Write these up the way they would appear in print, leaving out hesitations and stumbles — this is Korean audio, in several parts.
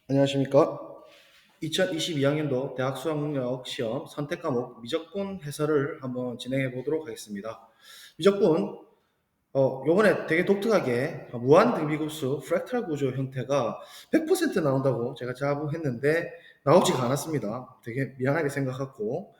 안녕하십니까. 2022학년도 대학 수학능력 시험 선택 과목 미적분 해설을 한번 진행해 보도록 하겠습니다. 미적분, 요번에 되게 독특하게 무한 등비급수 프랙탈 구조 형태가 100% 나온다고 제가 자부했는데 나오지가 않았습니다. 되게 미안하게 생각했고,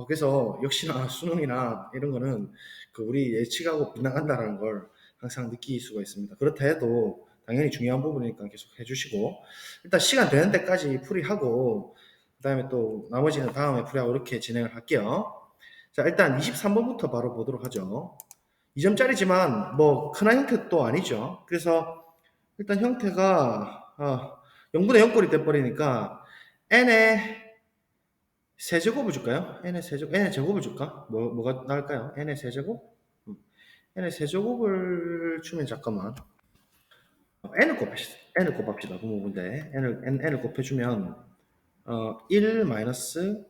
그래서 역시나 수능이나 이런 거는 그 우리 예측하고 빗나간다는 걸 항상 느낄 수가 있습니다. 그렇다 해도 당연히 중요한 부분이니까 계속 해주시고, 일단 시간 되는 데까지 풀이하고, 그 다음에 또 나머지는 다음에 풀이하고 이렇게 진행을 할게요. 자, 일단 23번부터 바로 보도록 하죠. 2점짜리지만 뭐 큰한 형태도 아니죠. 그래서 일단 형태가 0분의 0꼴이 돼버리니까 n의 세제곱을 줄까요? n의 세제곱, n의 제곱을 줄까? 뭐가 나을까요? n의 세제곱? n의 세제곱을 주면 잠깐만. n을 곱합시다. 부모분데 n을 곱해주면 1 마이너스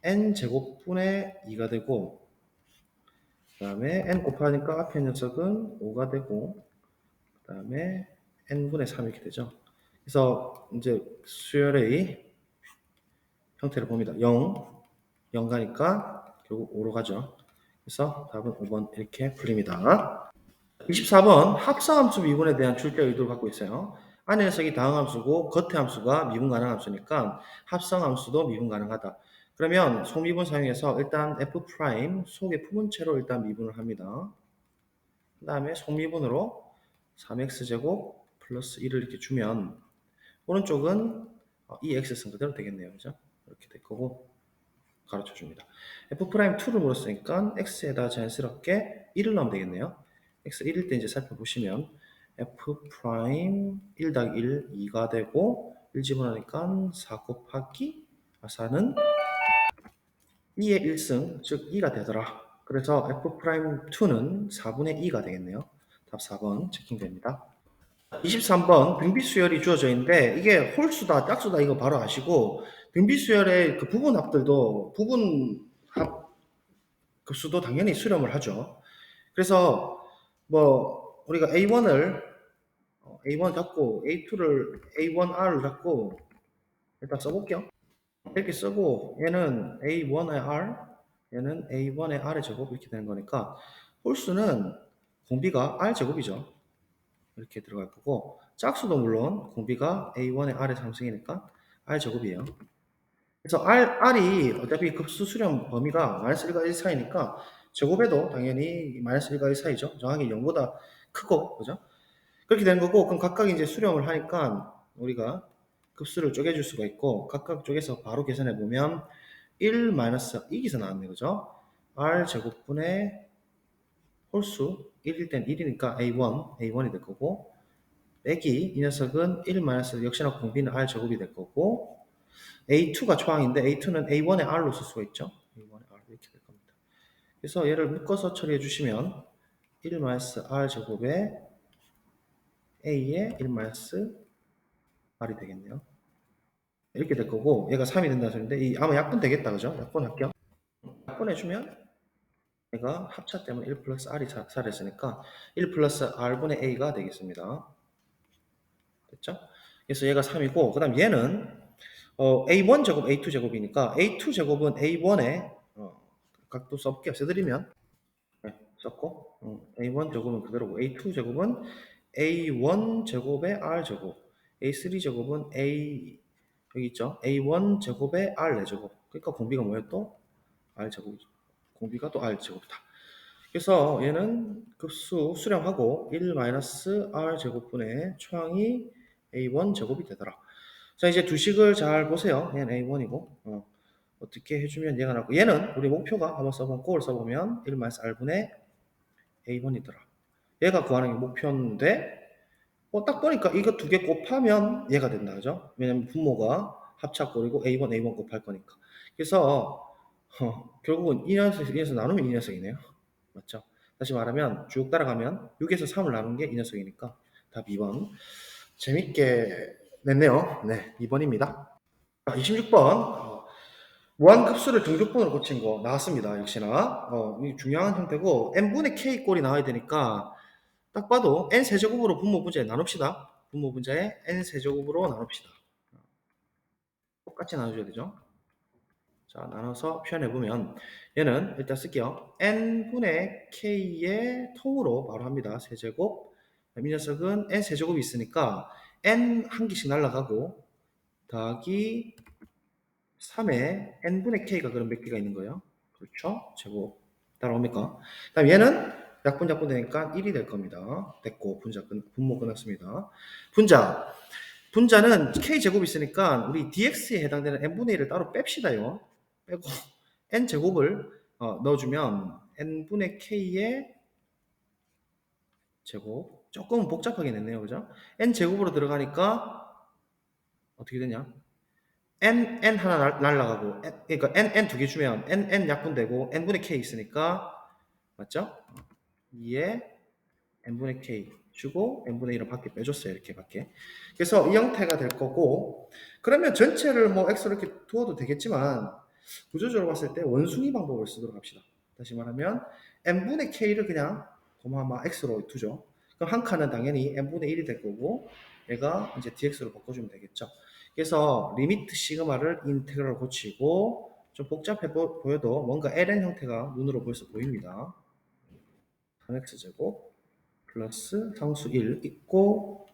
n 제곱분의 2가 되고, 그 다음에 n 곱하니까 앞에 녀석은 5가 되고, 그 다음에 n분의 3 이렇게 되죠. 그래서 이제 수열의 형태를 봅니다. 0 가니까 결국 5로 가죠. 그래서 답은 5번 이렇게 풀립니다. 24번 합성함수 미분에 대한 출제 의도를 갖고 있어요. 안의 녀석이 다항함수고 겉의 함수가 미분 가능한 함수니까 합성함수도 미분 가능하다. 그러면 속미분 사용해서 일단 f' 속의 부분체로 일단 미분을 합니다. 그 다음에 속미분으로 3x제곱 플러스 1을 이렇게 주면 오른쪽은 이 x승 그대로 되겠네요. 그죠? 이렇게 될 거고 가르쳐 줍니다. f'2를 물었으니까 x에다 자연스럽게 1을 넣으면 되겠네요. x 1일 때 이제 살펴보시면 f' 1 더하기 1, 2가 되고 1 집어넣으니까 4 곱하기 4는 2의 1승, 즉 2가 되더라. 그래서 f'2는 4분의 2가 되겠네요. 답 4번 체킹됩니다. 23번 등비수열이 주어져 있는데 이게 홀수다 짝수다 이거 바로 아시고, 등비수열의 그 부분합들도 부분합 급수도 당연히 수렴을 하죠. 그래서 뭐 우리가 A1 잡고 A2를 A1R을 잡고 일단 써볼게요. 이렇게 쓰고 얘는 A1의 R, 얘는 A1의 R의 제곱 이렇게 되는 거니까 홀수는 공비가 R 제곱이죠. 이렇게 들어갈 거고, 짝수도 물론 공비가 A1의 R의 3승이니까 R 제곱이에요. 그래서 R이 어차피 급수 수렴 범위가 마이너스 1과 1 사이니까 제곱해도 당연히 마이너스 1과 1 사이죠. 정확히 0보다 크고, 그죠? 그렇게 되는 거고, 그럼 각각 이제 수렴을 하니까 우리가 급수를 쪼개줄 수가 있고, 각각 쪼개서 바로 계산해 보면 1 마이너스 이기서 나왔네, 그죠? R 제곱분의 홀수 1일 땐 1이니까 A1이 될 거고, 빼기 이 녀석은 1 마이너스 역시나 공비는 R 제곱이 될 거고, A2가 초항인데 A2는 A1의 R로 쓸 수가 있죠. A1의 R 이렇게 될 겁니다. 그래서 얘를 묶어서 처리해 주시면 1 마이너스 R 제곱에 A의 1 마이너스 R이 되겠네요. 이렇게 될 거고, 얘가 3이 된다는 소리인데 아마 약분 되겠다, 그죠? 약분할게요. 약분해주면 얘가 합차 때문에 1 플러스 R이 살아있으니까 1 플러스 R분의 A가 되겠습니다. 됐죠? 그래서 얘가 3이고, 그 다음 얘는 A1 제곱, A2 제곱이니까 A2 제곱은 A1에 각도 써볼게요. 써드리면 네, 썼고, A1 제곱은 그대로고 A2 제곱은 A1 제곱의 R 제곱, A3 제곱은 여기 있죠? A1 제곱의 R 4제곱. 그러니까 공비가 뭐예요? 또 R 제곱이죠. 공비가 또 R 제곱이다. 그래서 얘는 급수 수렴하고 1 마이너스 R 제곱분의 초항이 A1 제곱이 되더라. 자, 이제 두 식을 잘 보세요. 얘는 A1이고, 어떻게 해주면 얘가 나고, 얘는 우리 목표가 한번 써보면, 꼴을 써보면 1 마이너스 R분의 A1이더라. 얘가 구하는 게 목표인데, 딱 보니까 이거 두 개 곱하면 얘가 된다, 그죠? 왜냐면 분모가 합차꼴이고 A1 곱할 거니까. 그래서 결국은 이 녀석 나누면 이 녀석이네요. 맞죠? 다시 말하면 쭉 따라가면 6에서 3을 나눈 게 이 녀석이니까 답 2번. 재밌게 냈네요. 네, 2번입니다. 26번. 무한급수를 등급분으로 고친 거 나왔습니다. 역시나 이 중요한 형태고, n분의 k 꼴이 나와야 되니까 딱 봐도 n 세제곱으로 분모 분자에 나눕시다. 분모 분자에 n 세제곱으로 나눕시다. 똑같이 나눠줘야 되죠. 자, 나눠서 표현해보면 얘는 일단 쓸게요. n분의 k의 통으로 바로 합니다. 세제곱. 이 녀석은 n 세제곱이 있으니까 n 한 개씩 날라가고 더하기 3에 n분의 k가 그럼 몇 개가 있는 거예요? 그렇죠? 제곱. 따라옵니까? 그다음 얘는 약분약분 되니까 1이 될 겁니다. 됐고 분모 끝났습니다. 분자는 k제곱이 있으니까 우리 dx에 해당되는 n분의 1을 따로 뺍시다요. 빼고 n제곱을 넣어주면 n분의 k의 제곱. 조금 복잡하게 냈네요. 그죠? n제곱으로 들어가니까 어떻게 되냐? n 하나 날라가고 그러니까 n 두 개 주면 n 약분되고 n분의 k 있으니까 맞죠? 2에 n분의 k 주고 n분의 1을 밖에 빼줬어요. 이렇게 밖에. 그래서 이 형태가 될 거고 그러면 전체를 뭐 x로 이렇게 두어도 되겠지만 구조적으로 봤을 때 원숭이 방법을 쓰도록 합시다. 다시 말하면 n분의 k를 그냥 고마마 x로 두죠. 그럼 한 칸은 당연히 n분의 1이 될 거고 얘가 이제 dx로 바꿔주면 되겠죠. 그래서 리미트 시그마를 인테그랄로 고치고 좀 복잡해 보여도 뭔가 ln 형태가 눈으로 벌써 보입니다. 3x제곱 플러스 상수 1 있고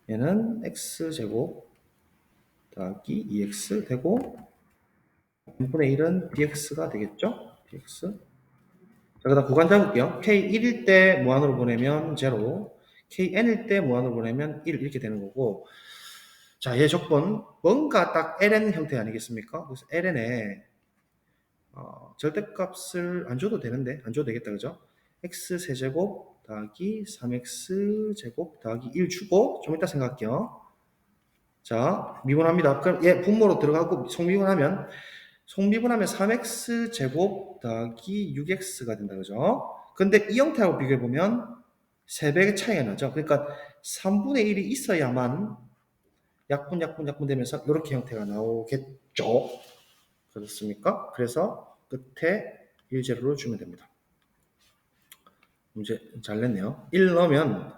얘는 x제곱 더하기 2x 되고 n분의 1은 dx가 되겠죠? dx. 자, 그 다음 구간 잡을게요. k1일 때 무한으로 보내면 0, kn일 때 무한으로 보내면 1 이렇게 되는 거고 자, 얘 조건 뭔가 딱 ln 형태 아니겠습니까? 그래서 ln에 절대값을 안 줘도 되는데 안 줘도 되겠다 그죠? x 세제곱 더하기 3x 제곱 더하기 1 주고 좀 이따 생각할게요. 자, 미분합니다. 그럼 얘 분모로 들어가고 속미분하면 3x 제곱 더하기 6x가 된다 그죠? 근데 이 형태하고 비교해 보면 3배의 차이가 나죠. 그러니까 3분의 1이 있어야만 약분 되면서 이렇게 형태가 나오겠죠. 그렇습니까? 그래서 끝에 1제로를 주면 됩니다. 문제 잘 냈네요. 1 넣으면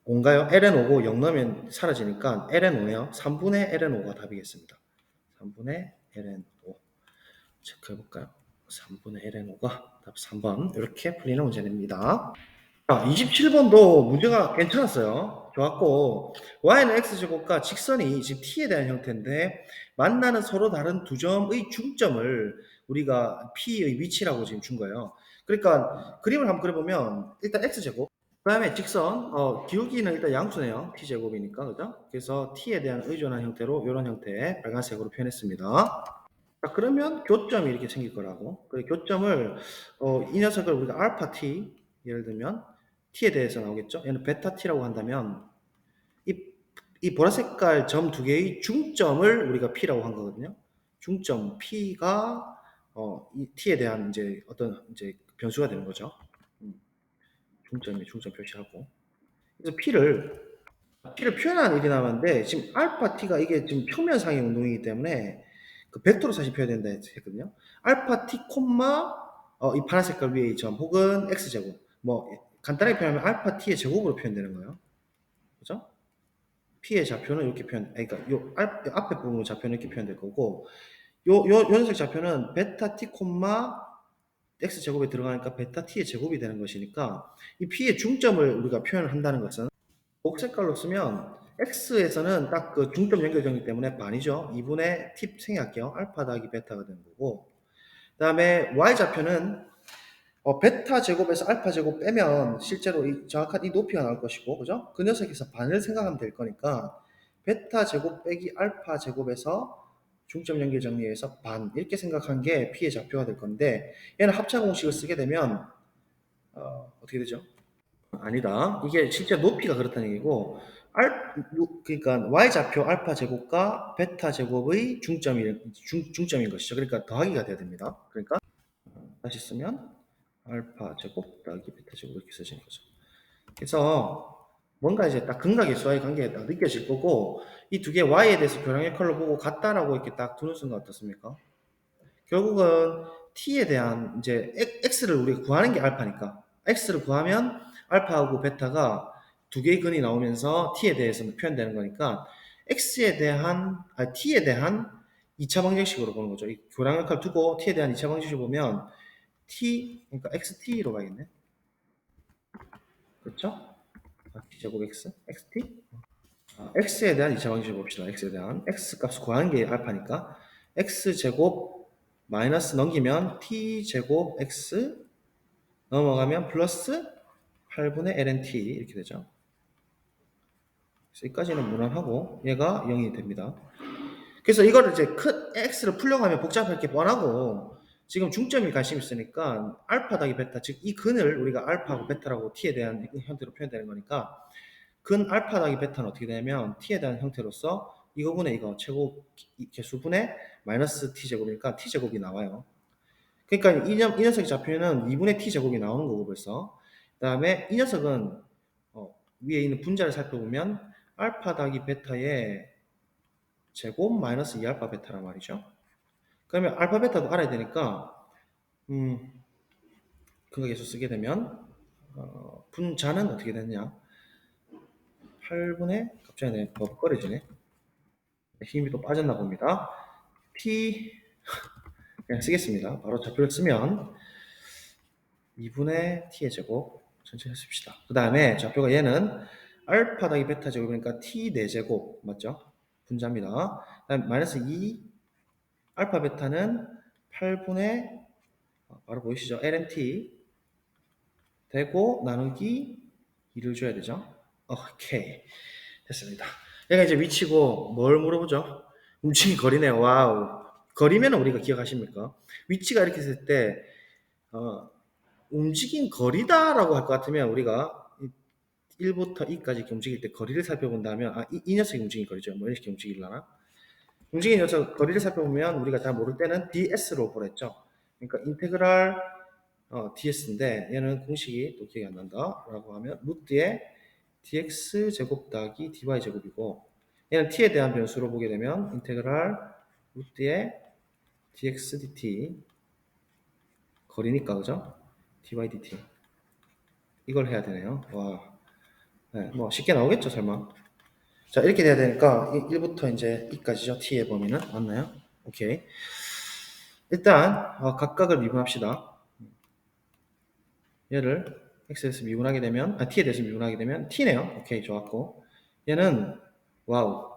5인가요? ln5고 0 넣으면 사라지니까 ln5네요. 3분의 ln5가 답이겠습니다. 3분의 ln5 체크해볼까요? 3분의 ln5가 답 3번 이렇게 풀리는 문제입니다. 자, 27번도 문제가 괜찮았어요. 좋았고 y는 x제곱과 직선이 지금 t에 대한 형태인데 만나는 서로 다른 두 점의 중점을 우리가 p의 위치라고 지금 준 거예요. 그러니까 그림을 한번 그려보면 일단 x제곱 그 다음에 직선 기울기는 일단 양수네요. t제곱이니까 그죠? 그래서 t에 대한 의존한 형태로 이런 형태의 빨간색으로 표현했습니다. 자, 그러면 교점이 이렇게 생길 거라고. 그 교점을 이 녀석을 우리가 알파 t 예를 들면 t에 대해서 나오겠죠. 얘는 베타 t라고 한다면 이 보라색 색깔 점 두 개의 중점을 우리가 p라고 한 거거든요. 중점 p가 이 t에 대한 이제 어떤 이제 변수가 되는 거죠. 중점 표시하고. 그래서 P를 표현하는 일이 남았는데, 지금 알파 T가 이게 지금 표면상의 운동이기 때문에, 그 벡터로 사실 표현된다 했거든요. 알파 T, 이 파란 색깔 위에 이 점, 혹은 X제곱. 뭐, 간단하게 표현하면 알파 T의 제곱으로 표현되는 거예요. 그죠? P의 좌표는 이렇게 그러니까 요 앞에 부분 좌표는 이렇게 표현될 거고, 요 녀석 좌표는 베타 T, X제곱에 들어가니까 베타 T의 제곱이 되는 것이니까, 이 P의 중점을 우리가 표현을 한다는 것은, 녹색깔로 쓰면 X에서는 딱 그 중점 연결되기 때문에 반이죠. 2분의 T 생략할게요. 알파 더하기 베타가 되는 거고. 그 다음에 Y좌표는 베타 제곱에서 알파 제곱 빼면 실제로 정확한 이 높이가 나올 것이고, 그죠? 그 녀석에서 반을 생각하면 될 거니까 베타 제곱 빼기 알파 제곱에서 중점 연결 정리해서 반 이렇게 생각한 게 P의 좌표가 될 건데 얘는 합차 공식을 쓰게 되면 어떻게 되죠? 아니다. 이게 실제 높이가 그렇다는 얘기고 그러니까 y좌표 알파 제곱과 베타 제곱의 중점인 것이죠. 그러니까 더하기가 돼야 됩니다. 그러니까 다시 쓰면 알파 제곱 더하기 베타 제곱 이렇게 써지는 거죠. 그래서 뭔가 이제 딱 극락의 수와의 관계가 딱 느껴질 거고 이 두 개 y에 대해서 교량의 컬러 보고 같다라고 이렇게 딱 두는 순간 어떻습니까? 결국은 t에 대한 이제 x를 우리가 구하는 게 알파니까 x를 구하면 알파하고 베타가 두 개의 근이 나오면서 t에 대해서 표현되는 거니까 x에 대한 t에 대한 2차 방정식으로 보는 거죠. 이 교량역할 두고 t에 대한 2차 방정식을 보면 t 그러니까 xt로 가겠네. 그렇죠? t제곱 xt x에 대한 2차 방정식을 봅시다. x에 대한 x 값 구하는 게 알파니까 x제곱 마이너스 넘기면 t제곱 x 넘어가면 플러스 8분의 ln t 이렇게 되죠. 그래서 여기까지는 무난하고 얘가 0이 됩니다. 그래서 이거를 이제 큰 x를 풀려고 하면 복잡할 게 뻔하고 지금 중점이 관심 있으니까 알파 더하기 베타 즉 이 근을 우리가 알파하고 베타라고 t에 대한 형태로 표현되는 거니까 근 알파 더하기 베타는 어떻게 되냐면 t에 대한 형태로서 이거분의 이거 최고 개수분의 마이너스 t제곱이니까 t제곱이 나와요. 그러니까 이 녀석이 잡히면은 2분의 t제곱이 나오는 거고 벌써 그 다음에 이 녀석은 위에 있는 분자를 살펴보면 알파 더하기 베타의 제곱 마이너스 2알파 베타란 말이죠. 그러면 알파 베타도 알아야 되니까 근각계수 쓰게 되면 분자는 어떻게 되느냐 8분의 갑자기 버벅거려지네 힘이 또 빠졌나 봅니다. t 그냥 쓰겠습니다. 바로 좌표를 쓰면 2분의 t의 제곱 천천히 씁시다. 그 다음에 좌표가 얘는 알파 더하기 베타 제곱이니까 t 4제곱 맞죠? 분자입니다. 그다음 마이너스 2 알파 베타는 8분의 바로 보이시죠? ln(t) 되고 나누기 2를 줘야 되죠. 오케이 됐습니다. 얘가 이제 위치고 뭘 물어보죠? 움직임 거리네요. 와우. 거리면 우리가 기억하십니까? 위치가 이렇게 있을 때 움직임 거리다라고 할 것 같으면 우리가 1부터 2까지 이렇게 움직일 때 거리를 살펴본다면 이 녀석이 움직임 거리죠. 뭐 이렇게 움직이려나? 움직임 녀석 거리를 살펴보면 우리가 잘 모를 때는 ds로 보냈죠. 그러니까 인테그랄 ds인데 얘는 공식이 또 기억이 안 난다 라고 하면 루트의 dx 제곱 더하기 dy 제곱이고 얘는 t에 대한 변수로 보게 되면 인테그랄 루트의 dx dt 거리니까 그죠? dy dt 이걸 해야 되네요. 와, 네, 뭐 쉽게 나오겠죠 설마. 자 이렇게 돼야 되니까 1부터 이제 2까지죠. t의 범위는 맞나요? 오케이. 일단 각각을 미분합시다. 얘를 x에서 미분하게 되면 t에 대해서 미분하게 되면 t네요. 오케이 좋았고 얘는 와우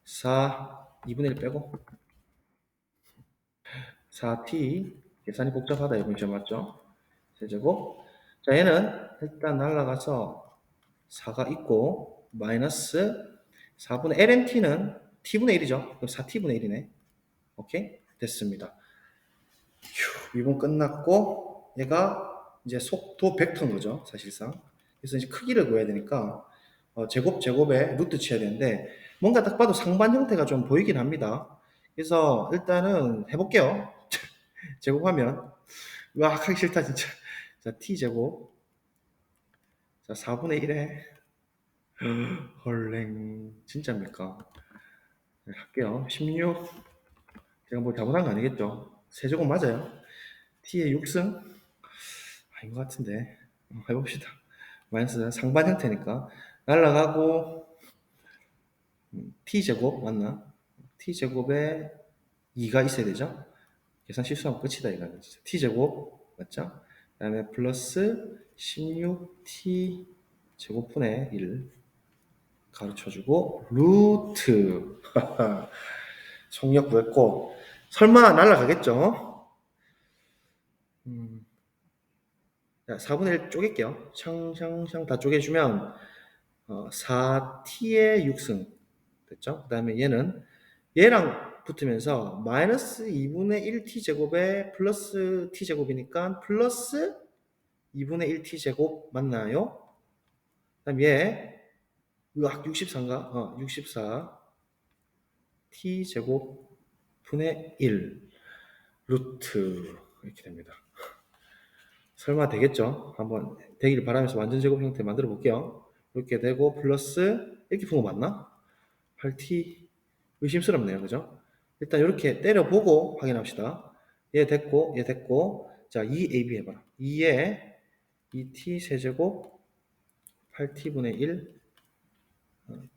4 2분의 1 빼고 4t 계산이 복잡하다 이번 점 맞죠? 세제곱 자 얘는 일단 날라가서 4가 있고 마이너스 4분의 lnt는 t분의 1이죠. 그럼 4t분의 1이네. 오케이 됐습니다. 미분 끝났고 얘가 이제 속도 벡터인 거죠 사실상. 그래서 이제 크기를 구해야 되니까 제곱에 루트 쳐야 되는데 뭔가 딱 봐도 상반 형태가 좀 보이긴 합니다. 그래서 일단은 해볼게요. 제곱하면 와 하기 싫다 진짜. 자 t제곱 자 4분의 1에 헐랭 진짜입니까? 네, 할게요. 16 제가 뭐 잘못한 거 아니겠죠? 세제곱 맞아요? t의 6승 아닌 것 같은데 해봅시다. 마이너스 상반 형태니까 날라가고 t제곱 맞나? t제곱에 2가 있어야 되죠? 계산 실수하면 끝이다 이거는 t제곱 맞죠? 그 다음에 플러스 16t 제곱분의 1 가르쳐주고 루트 속력 구했고 설마 날라가겠죠? 자, 4분의 1 쪼갤게요. 샹샹샹 다 쪼개주면 4t의 6승 됐죠? 그 다음에 얘랑 붙으면서 마이너스 2분의 1t제곱에 플러스 t제곱이니까 플러스 2분의 1t제곱 맞나요? 그 다음 얘 으악 64인가? 64 t제곱 분의 1 루트 이렇게 됩니다. 설마 되겠죠? 한번 되기를 바라면서 완전 제곱 형태 만들어 볼게요. 이렇게 되고 플러스 이렇게 푼 거 맞나? 8t 의심스럽네요. 그죠? 일단 이렇게 때려보고 확인합시다. 얘 됐고 자 2ab 해봐라. 2에 2t 세제곱 8t분의 1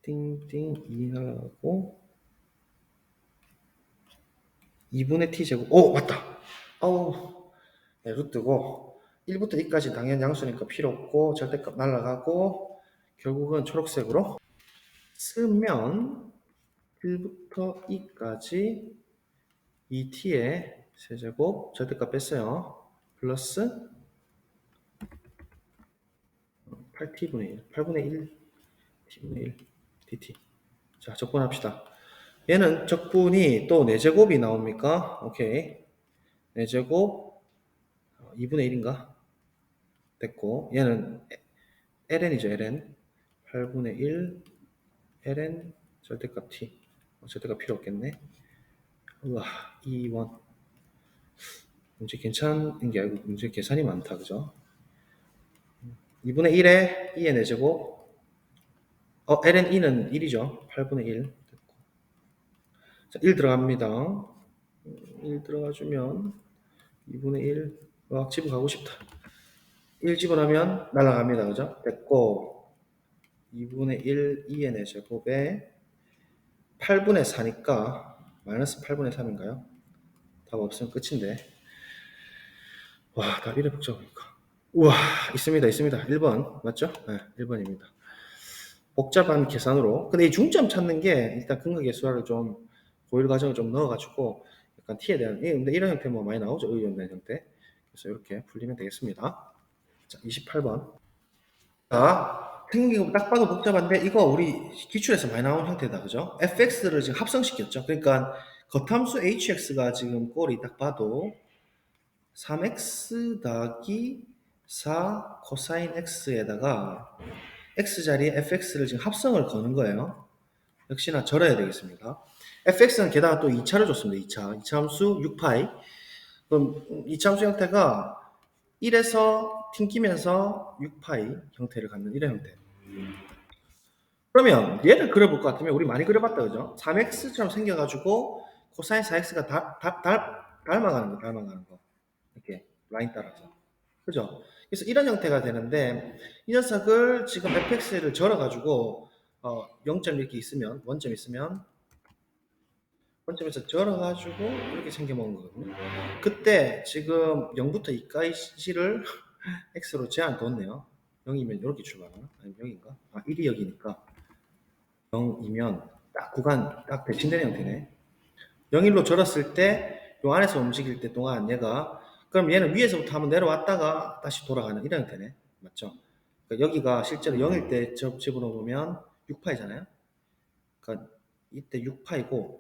띵띵 2하고 2분의 t제곱. 오, 맞다. 아우, 네, 루트고 1부터 2까지 당연 양수니까 필요 없고 절대값 날라가고 결국은 초록색으로 쓰면 1부터 2까지 2t의 세제곱 절대값 뺐어요. 플러스 8t분의 1, 8분의 1, t분의 1, dt. 자, 적분합시다. 얘는 적분이 또 4제곱이 나옵니까? 오케이. 4제곱 2분의 1인가? 됐고 얘는 ln이죠. ln 8분의 1 ln 절대값 t. 절대값 필요 없겠네. 우와 2원. 문제 괜찮은 게 아니고 문제 계산이 많다. 그죠? 2분의 1에 2의 4제곱 ln 2는 1이죠. 8분의 1 됐고. 자, 1 들어갑니다. 1 들어가주면 2분의 1 와, 집어가고 싶다. 1 집어넣으면 날아갑니다. 그죠? 됐고 2분의 1 2의 4제곱에 8분의 4니까 마이너스 8분의 3인가요? 답 없으면 끝인데. 와, 답 이래 복잡하니까. 우와, 있습니다. 1번. 맞죠? 네, 1번입니다. 복잡한 계산으로. 근데 이 중점 찾는 게 일단 근거계수화를 좀 고일 과정을 좀 넣어가지고 약간 t에 대한, 근데 이런 형태 뭐 많이 나오죠. 의연된 형태. 그래서 이렇게 풀리면 되겠습니다. 자, 28번. 자, 생긴 거 딱 봐도 복잡한데 이거 우리 기출에서 많이 나온 형태다. 그죠? fx를 지금 합성시켰죠. 그러니까 겉함수 hx가 지금 꼴이 딱 봐도 3x 더하기 4 코사인 x에다가 x자리에 fx를 지금 합성을 거는 거예요. 역시나 절여야 되겠습니다. fx는 게다가 또 2차를 줬습니다. 2차 함수 6파이. 그럼 2차 함수 형태가 1에서 튕기면서 6파이 형태를 갖는 이런 형태. 그러면 얘를 그려볼 것 같으면 우리 많이 그려봤다. 그죠? 3x처럼 생겨가지고 코사인 4x가 닮아가는 거. 이렇게 라인 따라서. 그죠? 그래서 이런 형태가 되는데 이 녀석을 지금 fx를 절어가지고 0점 이렇게 있으면 원점 있으면 원점에서 절어가지고 이렇게 생겨먹은 거거든요. 그때 지금 0부터 2까지를 x로 제한 뒀네요. 0이면 이렇게 출발하나? 아니면 0인가? 아 1이 여기니까 0이면 딱 구간 딱 대칭되는 형태네. 0일로 절었을 때 요 안에서 움직일 때 동안 얘가 그럼 얘는 위에서부터 한번 내려왔다가 다시 돌아가는 이런 형태네. 맞죠? 그러니까 여기가 실제로 0일 때 집어넣으면 6파이잖아요. 그러니까 이때 6파이고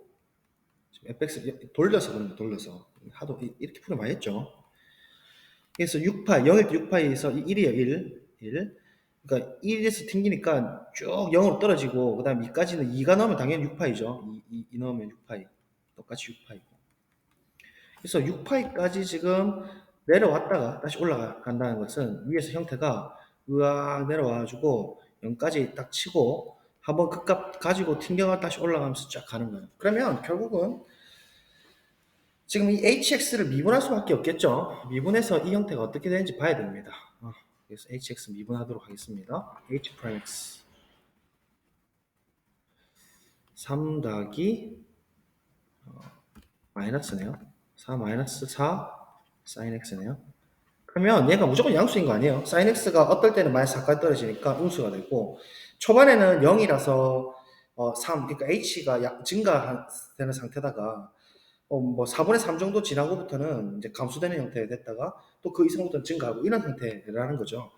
fx 돌려서 그런다. 돌려서 하도 이렇게 풀이 많이 했죠. 그래서 6파이 0일 때 6파이에서 1이에요. 1. 그러니까 1에서 튕기니까 쭉 0으로 떨어지고 그 다음 2까지는 2가 넣으면 당연히 6파이죠. 2 넣으면 6파이. 똑같이 6파이고. 그래서 6파이까지 지금 내려왔다가 다시 올라간다는 것은 위에서 형태가 으악 내려와가지고 0까지 딱 치고 한번 그 값 가지고 튕겨가 다시 올라가면서 쫙 가는 거예요. 그러면 결국은 지금 이 hx를 미분할 수밖에 없겠죠. 미분해서 이 형태가 어떻게 되는지 봐야 됩니다. 그래서 hx 미분하도록 하겠습니다. h'x 3 더하기 마이너스네요. 4 마이너스 4 sin x네요. 그러면 얘가 무조건 양수인 거 아니에요. sin x가 어떨 때는 마이너스 4까지 떨어지니까 음수가 되고 초반에는 0이라서 3, 그러니까 h가 증가되는 상태다가 뭐 4분의 3 정도 지나고부터는 이제 감소되는 형태가 됐다가 또 그 이상부터는 증가하고 이런 형태라는 거죠.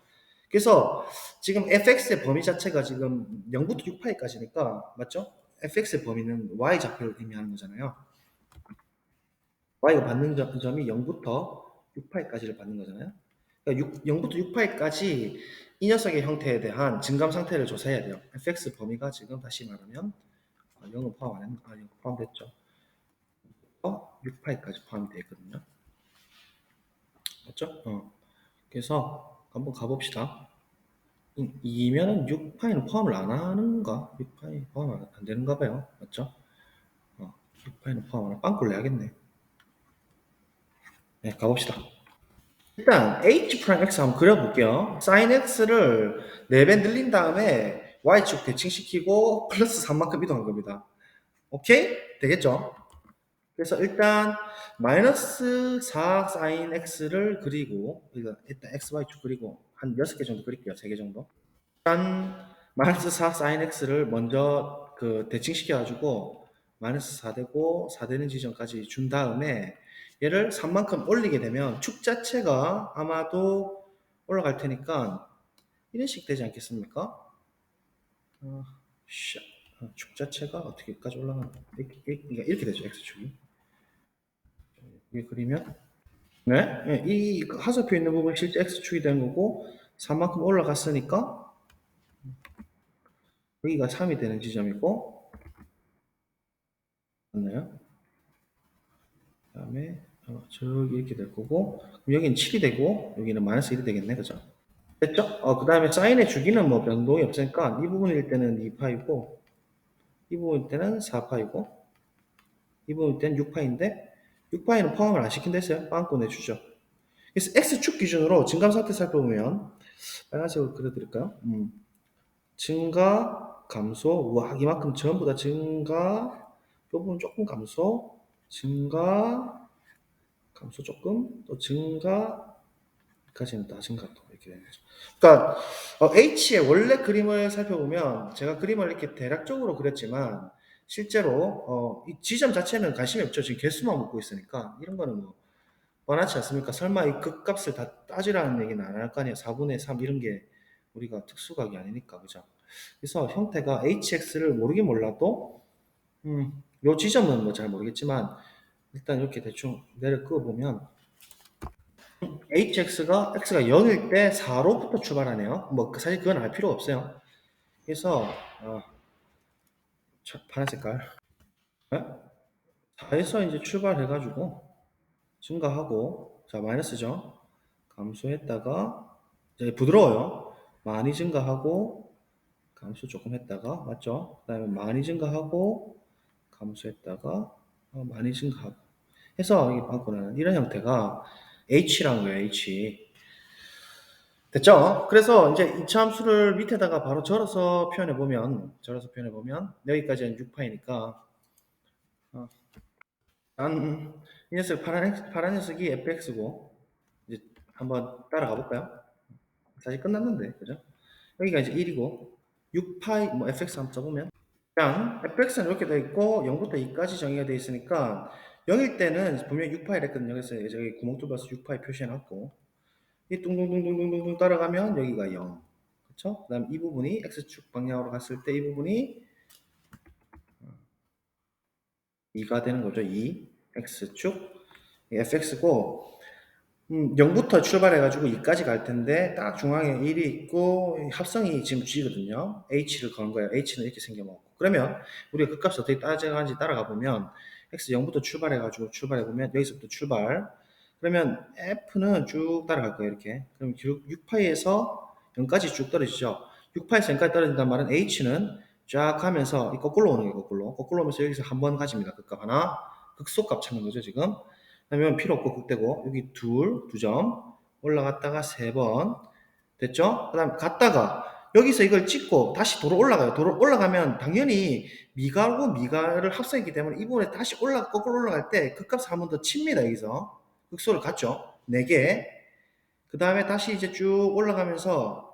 그래서 지금 fx의 범위 자체가 지금 0부터 6파이까지니까 맞죠? fx의 범위는 y좌표를 의미하는 거잖아요. y가 받는 점이 0부터 6파이까지를 받는 거잖아요. 그러니까 0부터 6파이까지 이 녀석의 형태에 대한 증감 상태를 조사해야 돼요. fx 범위가 지금 다시 말하면 0은 포함 안 했나? 0 포함됐죠. 6파이까지 포함이 되어 있거든요. 맞죠? 그래서 한번 가봅시다. 2면은 6파이는 포함을 안 하는가? 6파이 포함 안 되는가 봐요. 맞죠? 6파이는 포함 안 하나? 빵꾸를 내야겠네. 네, 가봅시다. 일단 h 프라임 x 한번 그려볼게요. sin x를 4배 늘린 다음에 y축 대칭시키고 플러스 3만큼 이동한 겁니다. 오케이? 되겠죠? 그래서 일단 마이너스 4 sin x를 그리고 일단 xy축 그리고 한 6개 정도 그릴게요. 3개 정도. 일단 마이너스 4 sin x를 먼저 그 대칭시켜 가지고 마이너스 4 되고 4 되는 지점까지 준 다음에 얘를 3만큼 올리게 되면 축 자체가 아마도 올라갈 테니까 이런 식 되지 않겠습니까? 축 자체가 어떻게까지 올라가나? 이렇게 되죠. x축이. 이게 그리면 네? 네, 이 하수표 있는 부분 실제 x축이 되는 거고 3만큼 올라갔으니까 여기가 3이 되는 지점이고 맞나요? 그 다음에 저기 이렇게 될 거고 그럼 여기는 7이 되고 여기는 마이너스 1이 되겠네. 그죠? 됐죠? 그 다음에 사인의 주기는 뭐 변동이 없으니까 이 부분일 때는 2파이고 이 부분일 때는 4파이고 이 부분일 때는 6파인데 6파이는 포함을 안 시킨댔어요. 빵꾸 내주죠. 그래서 x축 기준으로 증감 상태 살펴보면 빨간색으로 그려드릴까요? 증가, 감소, 와 이만큼 전부 다 증가, 이 부분 조금 감소, 증가, 감소 조금, 또 증가, 까지는 다 증가 또 이렇게 되는 거죠. 그러니까 H의 원래 그림을 살펴보면 제가 그림을 이렇게 대략적으로 그렸지만 실제로 이 지점 자체는 관심이 없죠. 지금 개수만 묻고 있으니까 이런 거는 뭐 뻔하지 않습니까? 설마 이 극값을 다 따지라는 얘기는 안 할 거 아니에요. 4분의 3 이런 게 우리가 특수각이 아니니까 그죠? 그래서 형태가 hx를 모르긴 몰라도 요 지점은 뭐 잘 모르겠지만 일단 이렇게 대충 내려 그어 보면 hx가 x가 0일 때 4로부터 출발하네요. 뭐 사실 그건 알 필요 없어요. 그래서 파란 색깔 4에서 이제 출발해가지고 증가하고 자 마이너스죠. 감소했다가 이제 부드러워요. 많이 증가하고 감소 조금 했다가 맞죠? 그 다음에 많이 증가하고 감소했다가 많이 증가하고 해서 이 바꾸는 이런 형태가 H라는 거예요. H 됐죠? 그래서 이제 이차함수를 밑에다가 바로 절어서 표현해 보면 여기까지는 6파이니까 이 녀석 파란 녀석이 fx고 이제 한번 따라가 볼까요? 사실 끝났는데 그죠? 여기가 이제 1이고 6파이 뭐 fx 한번 써보면 그냥 fx는 이렇게 되어 있고 0부터 2까지 정의가 되어 있으니까 0일 때는 분명히 6파이 했거든요. 그래서 저기 구멍 뚫어서 6파이 표시해놨고 이 둥둥둥둥둥둥 따라가면 여기가 0 그쵸? 그 다음 이 부분이 x축 방향으로 갔을 때 이 부분이 2가 되는 거죠. 2 x축 fx고 0부터 출발해가지고 2까지 갈 텐데 딱 중앙에 1이 있고 합성이 지금 g거든요. h를 건 거예요. h는 이렇게 생겨먹고 그러면 우리가 그 값을 어떻게 따져가는지 따라가 보면 x 0부터 출발해가지고 출발해보면 여기서부터 출발 그러면 f는 쭉 따라갈 거예요. 이렇게 그럼 6파이에서 0까지 쭉 떨어지죠. 6파에서 0까지 떨어진다는 말은 h는 쫙 가면서 거꾸로 오는 거예요. 거꾸로 오면서 여기서 한 번 가집니다. 그 값 하나 극소값 찾는 거죠. 지금 그러면 필요 없고 극대고 여기 두 점 올라갔다가 3번 됐죠? 그 다음 갔다가 여기서 이걸 찍고 다시 도로 올라가요. 도로 올라가면 당연히 미가하고 미가를 합성했기 때문에 이 부분에 다시 거꾸로 올라갈 때 그 값을 한 번 더 칩니다. 여기서 극소를 갔죠. 4개 그 다음에 다시 이제 쭉 올라가면서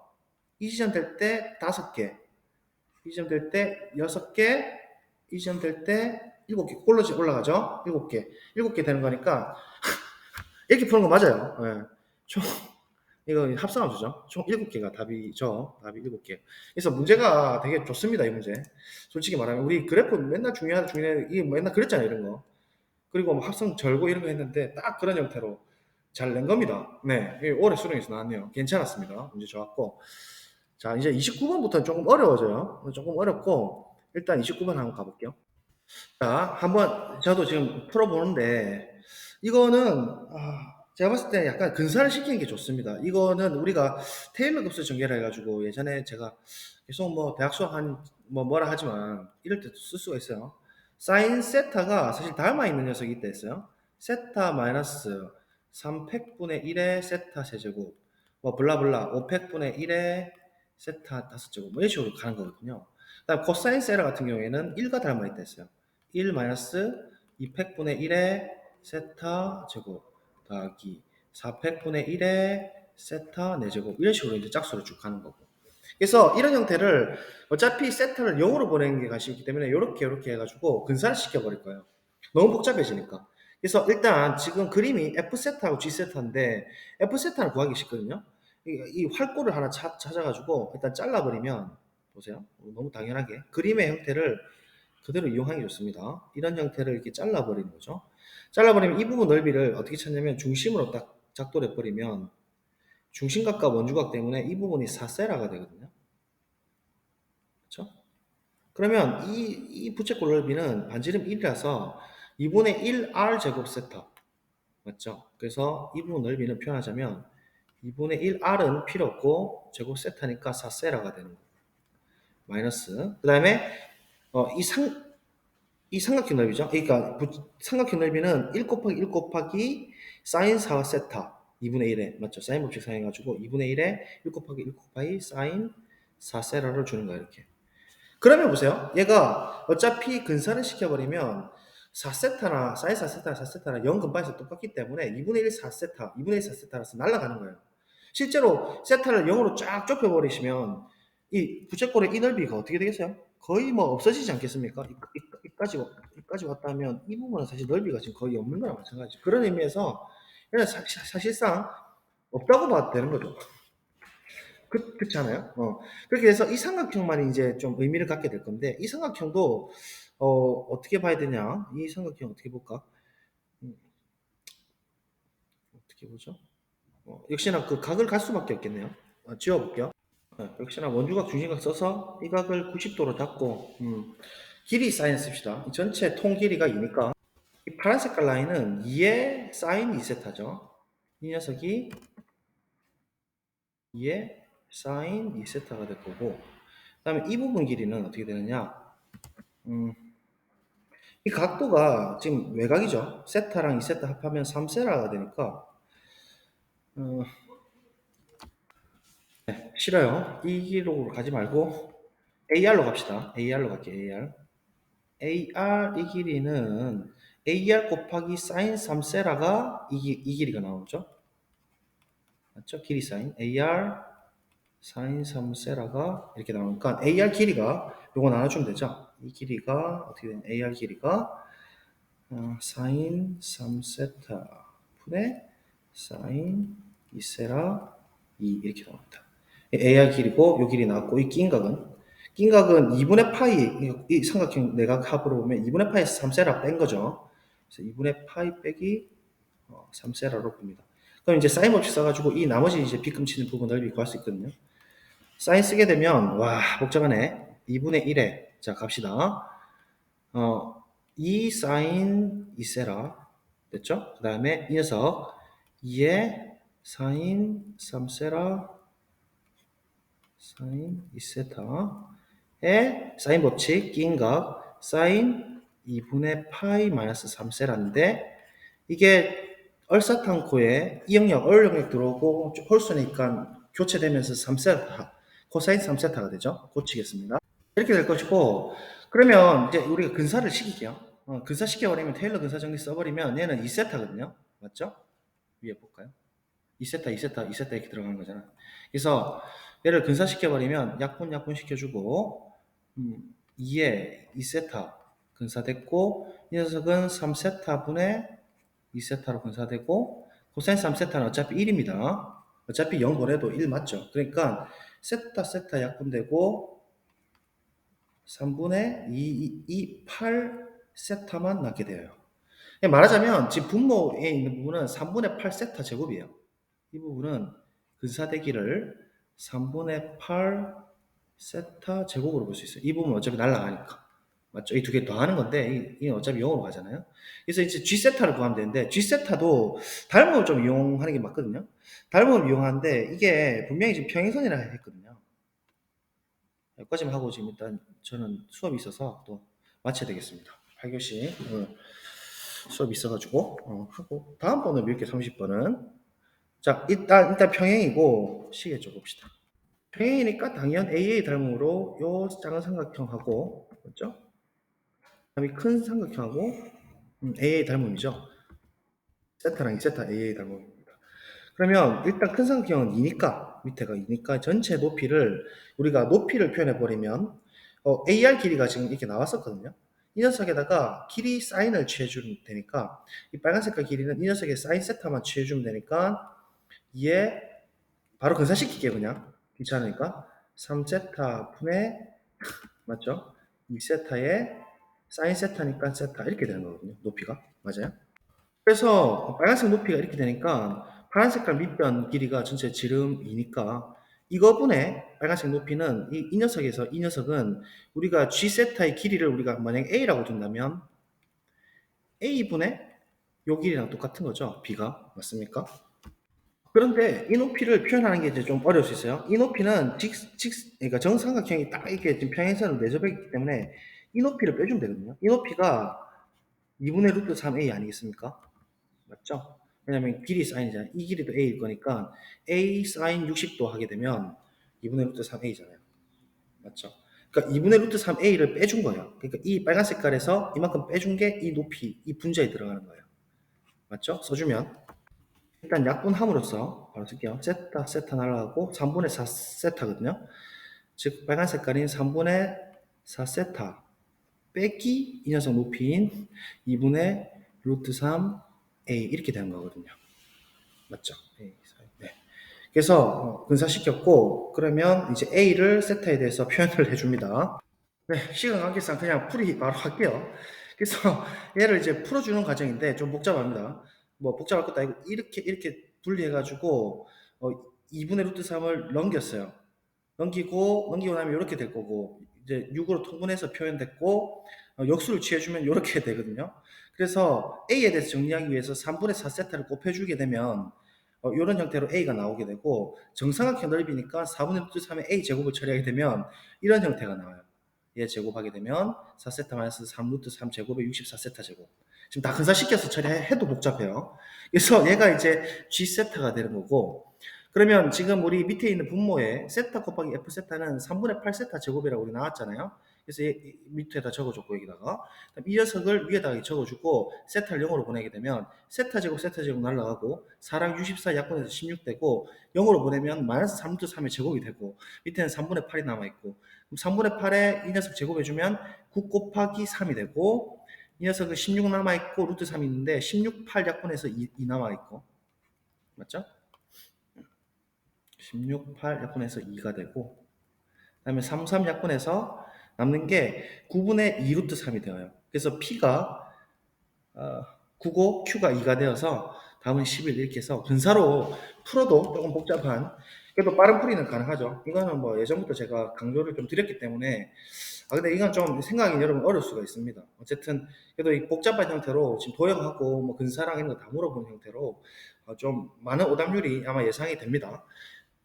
이 지점 될 때 5개 이 지점 될 때 6개 이 지점 될 때 7개 꼴로지 올라가죠. 7개 되는 거니까 이렇게 푸는 거 맞아요. 네. 총 이거 합성함수죠. 총 7개가 답이죠. 답이 7개. 그래서 문제가 되게 좋습니다. 이 문제. 솔직히 말하면 우리 그래프 맨날 중요하다 이게 맨날 그랬잖아요. 이런 거. 그리고 뭐 합성 절고 이런 거 했는데 딱 그런 형태로 잘 낸 겁니다. 네. 올해 수능에서 나왔네요. 괜찮았습니다. 문제 좋았고. 자, 이제 29번부터는 조금 어려워져요. 조금 어렵고 일단 29번 한번 가볼게요. 자, 한번 저도 지금 풀어보는데 이거는 제가 봤을 때 약간 근사를 시키는 게 좋습니다. 이거는 우리가 테일러 급수 전개를 해가지고 예전에 제가 계속 뭐 대학 수학 뭐라 하지만 이럴 때 쓸 수가 있어요. 사인 세타가 사실 닮아 있는 녀석이 있다 했어요. 세타 마이너스 3팩분의 1의 세타 세제곱 뭐 블라블라 5팩분의 1의 세타 5제곱 뭐 이런 식으로 가는 거거든요. 그다음 코사인 세라 같은 경우에는 1과 닮아 있다 했어요. 1 마이너스 2팩분의 1의 세타 제곱 더하기 4팩분의 1의 세타 4제곱 이런 식으로 이제 짝수로 쭉 가는 거고. 그래서 이런 형태를 어차피 세타를 0으로 보내는 게 관심이 있기 때문에 이렇게 해가지고 근사를 시켜버릴 거예요. 너무 복잡해지니까. 그래서 일단 지금 그림이 F세타하고 G세타인데 F세타는 구하기 쉽거든요. 이 활골을 하나 찾아가지고 일단 잘라버리면 보세요. 너무 당연하게 그림의 형태를 그대로 이용하기 좋습니다. 이런 형태를 이렇게 잘라버리는 거죠. 잘라버리면 이 부분 넓이를 어떻게 찾냐면 중심으로 딱 작도를 해버리면 중심각과 원주각 때문에 이 부분이 4세라가 되거든요. 그렇죠? 그러면 이 부채꼴 넓이는 반지름 1이라서 2분의 1r 제곱 세타 맞죠? 그래서 이 부분 넓이는 표현하자면 2분의 1r은 필요 없고 제곱 세타니까 4세라가 되는 거예요. 마이너스 그 다음에 이 삼각형 넓이죠. 그러니까 삼각형 넓이는 1 곱하기 1 곱하기 사인 4세타 2분의 1에 맞죠? 사인 법칙 사용해가지고 2분의 1에 1 곱하기 1 곱하기 사인 4세라를 주는 거예요. 이렇게. 그러면 보세요. 얘가 어차피 근사를 시켜버리면 4세타나 사인 4세타나 4세타나 0 근방에서 똑같기 때문에 2분의 1 4세타, 2분의 1 4세타라서 날아가는 거예요. 실제로 세타를 0으로 쫙 좁혀버리시면 이 부채꼴의 이 넓이가 어떻게 되겠어요? 거의 뭐 없어지지 않겠습니까? 이까지 왔다면 이 부분은 사실 넓이가 지금 거의 없는 거랑 마찬가지죠. 그런 의미에서 얘는 사실상 없다고 봐도 되는 거죠. 그렇지 않아요? 그렇게 해서 이 삼각형만 이제 좀 의미를 갖게 될 건데, 이 삼각형도, 어떻게 봐야 되냐? 이 삼각형 어떻게 볼까? 음, 어떻게 보죠? 역시나 그 각을 갈 수밖에 없겠네요. 지워볼게요. 역시나 원주각, 중심각 써서 이 각을 90도로 잡고, 길이 사인 씁시다. 이 전체 통 길이가 2니까, 이 파란 색깔 라인은 2의 사인 2세타죠. 이 녀석이 2의 사인 2세타가 될 거고, 그 다음에 이 부분 길이는 어떻게 되느냐? 이 각도가 지금 외곽이죠. 세타랑 2세타 합하면 3세라가 되니까, 싫어요. 이 길로 가지 말고, AR로 갑시다. AR로 갈게요, AR. AR 이 길이는 AR 곱하기 사인 3세라가 이 길이가 나오죠. 맞죠? 길이 사인. AR 사인 3세라가 이렇게 나오니까 AR 길이가 요거 나눠주면 되죠. 이 길이가 어떻게 되냐? AR 길이가 사인 3세타 분의 사인 2세라 2 이렇게 나옵니다. AR 길이고 요 길이 나왔고 이 낀각은 2분의 파이 이 삼각형 내각 합으로 보면 2분의 파이에서 3세라 뺀 거죠. 그래서 2분의 파이 빼기 3세라로 봅니다. 그럼 이제 사인 법칙 써가지고 이 나머지 이제 빗금치는 부분 넓이 구할 수 있거든요. 사인 쓰게 되면 와 복잡하네. 2분의 1에 자 갑시다. 2 사인 2세라 됐죠? 그 다음에 이 녀석 2의 사인 3세라 사인 2세타에 사인 법칙 끼인각 사인 2분의 파이 마이너스 3세라인데 이게 얼사탄코에 이 영역 얼 영역 들어오고 홀수니까 교체되면서 3세타 코사인 3세타가 되죠. 고치겠습니다. 이렇게 될 것이고 그러면 이제 우리가 근사를 시킬게요. 근사 시켜버리면 테일러 근사 정리 써버리면 얘는 2세타거든요. 맞죠? 위에 볼까요? 2세타, 2세타, 2세타 이렇게 들어가는 거잖아. 그래서 얘를 근사시켜버리면 약분 시켜주고 2에 2세타 근사됐고 이 녀석은 3세타 분의 2세타로 근사되고 코사인 3세타는 어차피 1입니다. 어차피 0 보내도 1 맞죠? 그러니까 세타 약분되고 3분의 2, 8세타만 남게 돼요. 말하자면 지금 분모에 있는 부분은 3분의 8세타 제곱이에요. 이 부분은 근사대기를 3분의 8세타 제곱으로 볼 수 있어요. 이 부분은 어차피 날아가니까. 맞죠? 이 두 개 더하는 건데 이 어차피 0으로 가잖아요. 그래서 이제 G세타를 구하면 되는데 G세타도 닮음을 좀 이용하는 게 맞거든요. 닮음을 이용하는데 이게 분명히 지금 평행선이라 했거든요. 여기까지만 하고 지금 일단 저는 수업이 있어서 또 마쳐야 되겠습니다. 8교시 수업이 있어가지고 하고 다음번은 몇 개 30번은 자 일단 평행이고 시계 줘 봅시다. 평행이니까 당연 AA 닮음으로 요 작은 삼각형하고, 맞죠? 그다음에 큰 삼각형하고 AA 닮음이죠. 세타랑 2세타 AA 닮음입니다. 그러면 일단 큰 삼각형은 2니까, 밑에가 2니까 전체 높이를 우리가 높이를 표현해 버리면 AR 길이가 지금 이렇게 나왔었거든요. 이 녀석에다가 길이 사인을 취해주면 되니까 이 빨간 색깔 길이는 이 녀석의 사인 세타만 취해주면 되니까 얘 바로 근사시킬게요. 그냥 귀찮으니까 3세타 분의 맞죠? 2세타에 사인 세타니까 세타 이렇게 되는 거거든요. 높이가 맞아요? 그래서 빨간색 높이가 이렇게 되니까 파란 색깔 밑변 길이가 전체 지름이니까 이거분의 빨간색 높이는 이 녀석에서 이 녀석은 우리가 G 세타의 길이를 우리가 만약에 A라고 둔다면 A분의 요 길이랑 똑같은 거죠. B가 맞습니까? 그런데 이 높이를 표현하는 게 이제 좀 어려울 수 있어요. 이 높이는 그러니까 정삼각형이 딱 이렇게 지금 평행선으로 내접해 있기 때문에 이 높이를 빼주면 되거든요. 이 높이가 2분의 루트 3a 아니겠습니까? 맞죠? 왜냐면 길이 사인이잖아요. 이 길이도 a일 거니까 a 사인 60도 하게 되면 2분의 루트 3a잖아요. 맞죠? 그러니까 2분의 루트 3a를 빼준 거예요. 그러니까 이 빨간 색깔에서 이만큼 빼준 게 이 높이, 이 분자에 들어가는 거예요. 맞죠? 써주면 일단 약분함으로써 바로 쓸게요. 세타, 세타 날라가고 3분의 4 세타거든요. 즉 빨간 색깔인 3분의 4 세타 빼기 이 녀석 높이인 2분의 루트 3 a 이렇게 되는 거거든요. 맞죠? 네. 그래서 근사시켰고 그러면 이제 a를 세타에 대해서 표현을 해줍니다. 네, 시간 관계상 그냥 풀이 바로 할게요. 그래서 얘를 이제 풀어주는 과정인데 좀 복잡합니다. 뭐 복잡할 것도 아니고 이렇게 분리해가지고 2분의 루트 3을 넘겼어요. 넘기고 나면 이렇게 될 거고 이제 6으로 통분해서 표현됐고 역수를 취해주면 이렇게 되거든요. 그래서 A에 대해서 정리하기 위해서 3분의 4 세타를 곱해주게 되면 이런 형태로 A가 나오게 되고 정삼각형 넓이니까 4분의 루트 3의 A 제곱을 처리하게 되면 이런 형태가 나와요. 얘 제곱하게 되면 4세타 마이너스 3 루트 3 제곱에 64세타 제곱. 지금 다 근사시켜서 처리해도 복잡해요. 그래서 얘가 이제 G세타가 되는 거고 그러면 지금 우리 밑에 있는 분모에 세타 곱하기 F세타는 3분의 8세타 제곱이라고 우리 나왔잖아요. 그래서 얘 밑에다 적어줬고 여기다가 이 녀석을 위에다가 적어주고 세타를 0으로 보내게 되면 세타 제곱 날라가고 4랑 64 약분해서 16되고 0으로 보내면 마이너스 3 루트 3의 제곱이 되고 밑에는 3분의 8이 남아있고 그럼 3분의 8에 이 녀석 제곱해주면 9 곱하기 3이 되고 이 녀석은 16 남아있고 루트 3이 있는데 16, 8 약분해서 2 남아있고 맞죠? 16, 8 약분해서 2가 되고 그 다음에 3, 3 약분해서 남는 게 9분의 2 루트 3이 되어요. 그래서 P가 9고 Q가 2가 되어서 다음은 11 이렇게 해서 근사로 풀어도 조금 복잡한 그래도 빠른 풀이는 가능하죠. 이거는 뭐 예전부터 제가 강조를 좀 드렸기 때문에 근데 이건 좀 생각이 여러분 어려울 수가 있습니다. 어쨌든 그래도 이 복잡한 형태로 지금 도형하고 뭐 근사랑 이런 거 다 물어보는 형태로 좀 많은 오답률이 아마 예상이 됩니다.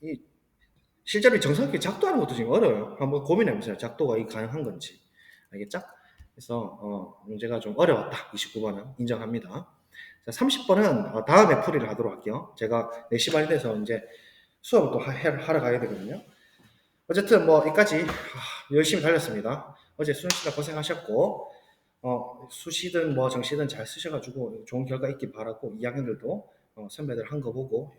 이 실제로 이 정사각형이 작도하는 것도 지금 어려워요. 한번 고민해보세요. 작도가 이 가능한 건지. 알겠죠? 그래서 문제가 좀 어려웠다. 29번은 인정합니다. 자, 30번은 다음에 풀이를 하도록 할게요. 제가 4시 반이 돼서 이제 수업을 또 하러 가야 되거든요. 어쨌든 뭐 여기까지 열심히 달렸습니다. 어제 수능 시간 고생하셨고 수시든 뭐 정시든 잘 쓰셔가지고 좋은 결과 있길 바라고 2학년들도 선배들 한 거 보고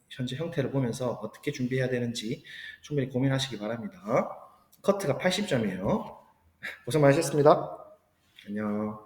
현재 형태를 보면서 어떻게 준비해야 되는지 충분히 고민하시기 바랍니다. 커트가 80점이에요. 고생 많으셨습니다. 안녕.